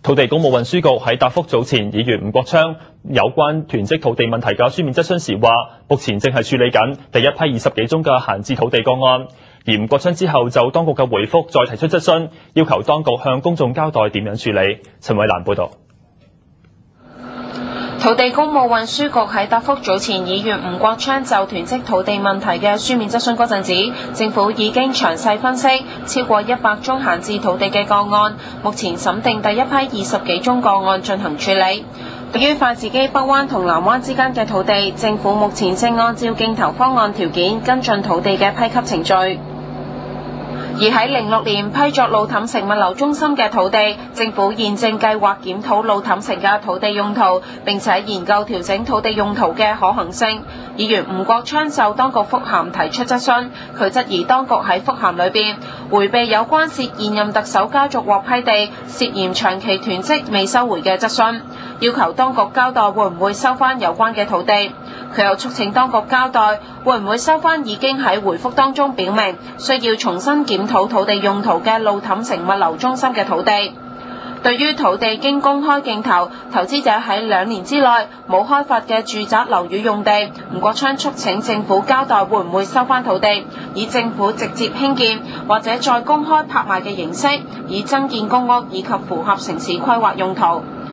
土地工務運輸局喺答覆早前議員吳國昌有關囤積土地問題嘅書面質詢時話，目前正係處理緊第一批20幾宗嘅閒置土地個案。而吳國昌之後就當局嘅回覆再提出質詢，要求當局向公眾交代點樣處理。陳偉蘭報導。土地工務運輸局喺答覆早前議員吳國昌就囤積土地問題嘅書面質詢嗰陣指，政府已經詳細分析超過100宗閒置土地嘅個案，目前審定第一批20幾宗個案進行處理。對於筷子基北灣同南灣之間嘅土地，政府目前正按照競投方案條件跟進土地嘅批給程序。而喺06年批作路氹城物流中心嘅土地，政府現正計劃檢討路氹城嘅土地用途，並且研究調整土地用途嘅可行性。議員吳國昌就當局覆函提出質詢，佢質疑當局喺覆函裏邊迴避有關涉現任特首家族獲批地涉嫌長期囤積未收回嘅質詢，要求當局交代會唔會收返有關嘅土地。佢又促請當局交代會唔會收返已經喺回覆當中表明需要重新檢討土地用途嘅路氹城物流中心嘅土地。對於土地經公開競投，投資者喺2年之內冇開發嘅住宅樓宇用地，吳國昌促請政府交代會唔會收返土地，以政府直接興建或者再公開拍賣嘅形式，以增建公屋以及符合城市規劃用途。